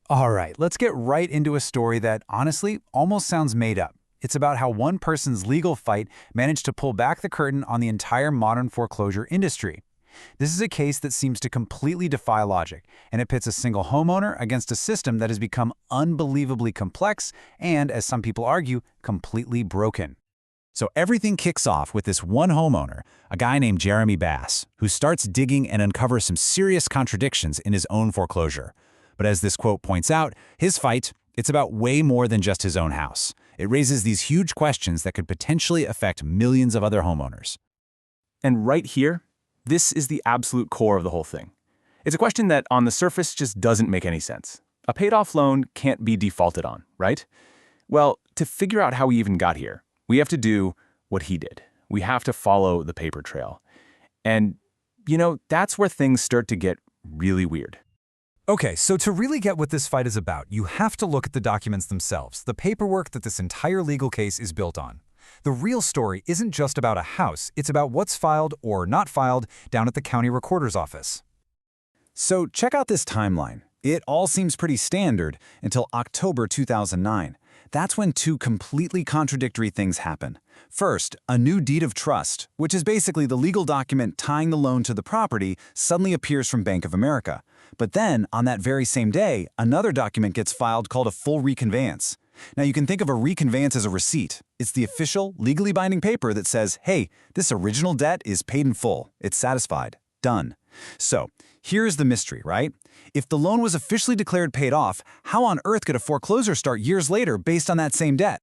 All right, let's get right into a story that, honestly, almost sounds made up. It's about how one person's legal fight managed to pull back the curtain on the entire modern foreclosure industry. This is a case that seems to completely defy logic, and it pits a single homeowner against a system that has become unbelievably complex and, as some people argue, completely broken. So everything kicks off with this one homeowner, a guy named Jeremy Bass, who starts digging and uncovers some serious contradictions in his own foreclosure. But as this quote points out, his fight, it's about way more than just his own house. It raises these huge questions that could potentially affect millions of other homeowners. And right here, this is the absolute core of the whole thing. It's a question that on the surface just doesn't make any sense. A paid-off loan can't be defaulted on, right? Well, to figure out how we even got here, we have to do what he did. We have to follow the paper trail. And, that's where things start to get really weird. Okay, so to really get what this fight is about, you have to look at the documents themselves, the paperwork that this entire legal case is built on. The real story isn't just about a house, it's about what's filed or not filed down at the county recorder's office. So check out this timeline. It all seems pretty standard until October 2009. That's when two completely contradictory things happen. First, a new deed of trust, which is basically the legal document tying the loan to the property, suddenly appears from Bank of America. But then, on that very same day, another document gets filed called a full reconveyance. Now, you can think of a reconveyance as a receipt. It's the official, legally binding paper that says, hey, this original debt is paid in full. It's satisfied. Done. So, here's the mystery, right? If the loan was officially declared paid off, how on earth could a foreclosure start years later based on that same debt?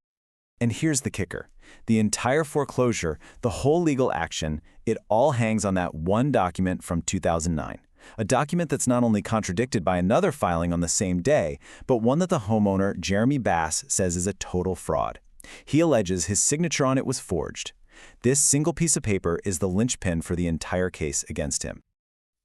And here's the kicker. The entire foreclosure, the whole legal action, it all hangs on that one document from 2009. A document that's not only contradicted by another filing on the same day, but one that the homeowner, Jeremy Bass, says is a total fraud. He alleges his signature on it was forged. This single piece of paper is the linchpin for the entire case against him.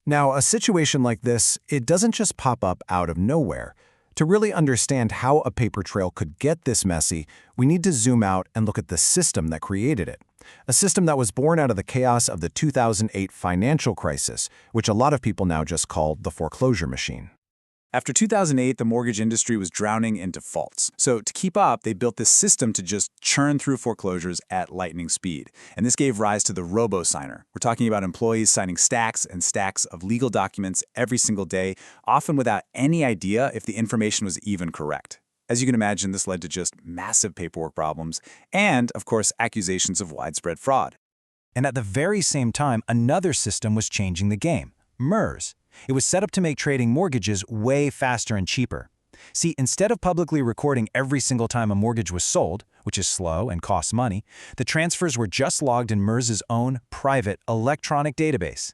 Now, a situation like this, it doesn't just pop up out of nowhere. To really understand how a paper trail could get this messy, we need to zoom out and look at the system that created it. A system that was born out of the chaos of the 2008 financial crisis, which a lot of people now just call the foreclosure machine. After 2008, the mortgage industry was drowning in defaults. So to keep up, they built this system to just churn through foreclosures at lightning speed. And this gave rise to the robo-signer. We're talking about employees signing stacks and stacks of legal documents every single day, often without any idea if the information was even correct. As you can imagine, this led to just massive paperwork problems and, of course, accusations of widespread fraud. And at the very same time, another system was changing the game, MERS. It was set up to make trading mortgages way faster and cheaper. See, instead of publicly recording every single time a mortgage was sold, which is slow and costs money, the transfers were just logged in MERS's own private electronic database.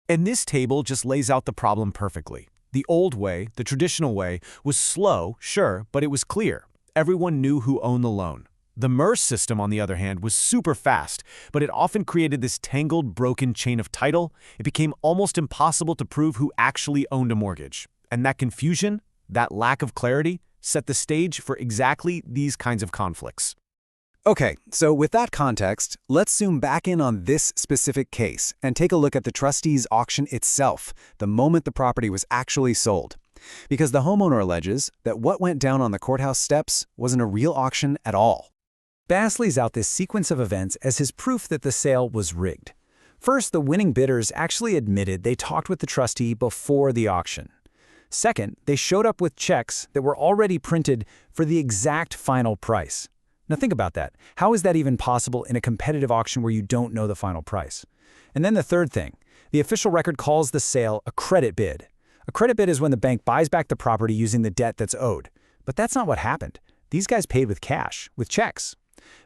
And this table just lays out the problem perfectly. The old way, the traditional way, was slow, sure, but it was clear. Everyone knew who owned the loan. The MERS system, on the other hand, was super fast, but it often created this tangled, broken chain of title. It became almost impossible to prove who actually owned a mortgage. And that confusion, that lack of clarity, set the stage for exactly these kinds of conflicts. Okay, so with that context, let's zoom back in on this specific case and take a look at the trustee's auction itself, the moment the property was actually sold. Because the homeowner alleges that what went down on the courthouse steps wasn't a real auction at all. Bass lays out this sequence of events as his proof that the sale was rigged. First, the winning bidders actually admitted they talked with the trustee before the auction. Second, they showed up with checks that were already printed for the exact final price. Now think about that. How is that even possible in a competitive auction where you don't know the final price? And then the third thing, the official record calls the sale a credit bid. A credit bid is when the bank buys back the property using the debt that's owed. But that's not what happened. These guys paid with cash, with checks.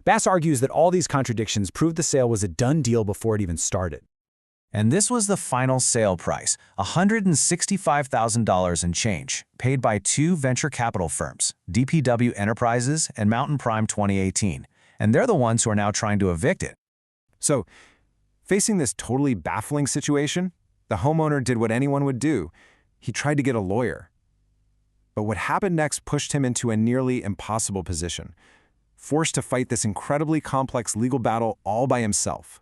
Bass argues that all these contradictions prove the sale was a done deal before it even started. And this was the final sale price, $165,000 and change, paid by two venture capital firms, DPW Enterprises and Mountain Prime 2018, and they're the ones who are now trying to evict it. So, facing this totally baffling situation, the homeowner did what anyone would do. He tried to get a lawyer. But what happened next pushed him into a nearly impossible position, forced to fight this incredibly complex legal battle all by himself.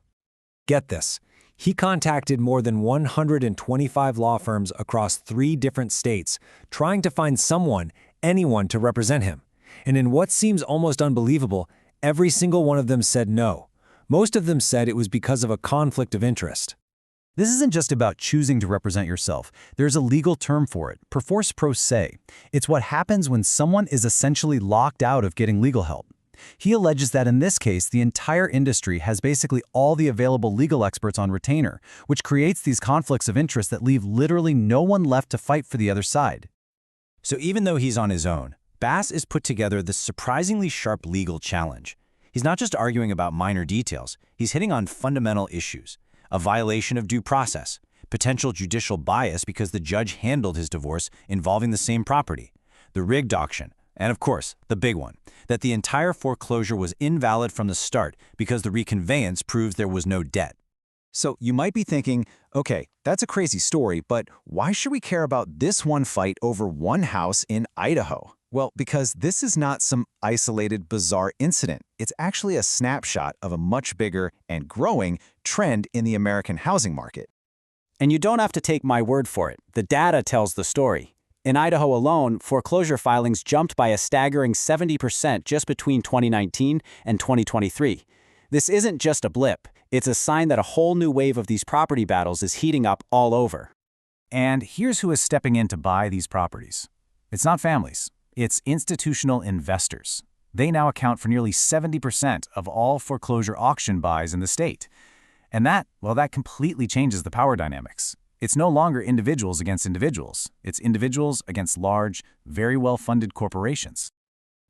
Get this. He contacted more than 125 law firms across 3 different states, trying to find someone, anyone to represent him. And in what seems almost unbelievable, every single one of them said no. Most of them said it was because of a conflict of interest. This isn't just about choosing to represent yourself. There's a legal term for it, perforce pro se. It's what happens when someone is essentially locked out of getting legal help. He alleges that in this case, the entire industry has basically all the available legal experts on retainer, which creates these conflicts of interest that leave literally no one left to fight for the other side. So even though he's on his own, Bass has put together this surprisingly sharp legal challenge. He's not just arguing about minor details, he's hitting on fundamental issues. A violation of due process, potential judicial bias because the judge handled his divorce involving the same property, the rigged auction, and of course, the big one, that the entire foreclosure was invalid from the start because the reconveyance proves there was no debt. So you might be thinking, okay, that's a crazy story, but why should we care about this one fight over one house in Idaho? Well, because this is not some isolated, bizarre incident. It's actually a snapshot of a much bigger and growing trend in the American housing market. And you don't have to take my word for it. The data tells the story. In Idaho alone, foreclosure filings jumped by a staggering 70% just between 2019 and 2023. This isn't just a blip. It's a sign that a whole new wave of these property battles is heating up all over. And here's who is stepping in to buy these properties. It's not families. It's institutional investors. They now account for nearly 70% of all foreclosure auction buys in the state. And that completely changes the power dynamics. It's no longer individuals against individuals. It's individuals against large, very well-funded corporations.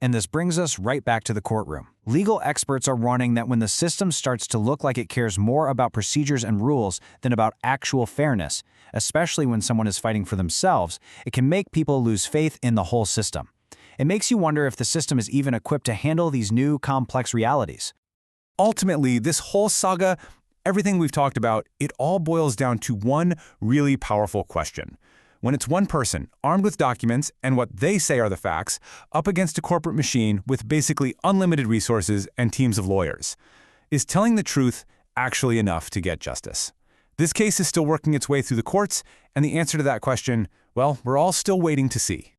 And this brings us right back to the courtroom. Legal experts are warning that when the system starts to look like it cares more about procedures and rules than about actual fairness, especially when someone is fighting for themselves, it can make people lose faith in the whole system. It makes you wonder if the system is even equipped to handle these new, complex realities. Ultimately, this whole saga, everything we've talked about, it all boils down to one really powerful question. When it's one person, armed with documents and what they say are the facts, up against a corporate machine with basically unlimited resources and teams of lawyers, is telling the truth actually enough to get justice? This case is still working its way through the courts, and the answer to that question, well, we're all still waiting to see.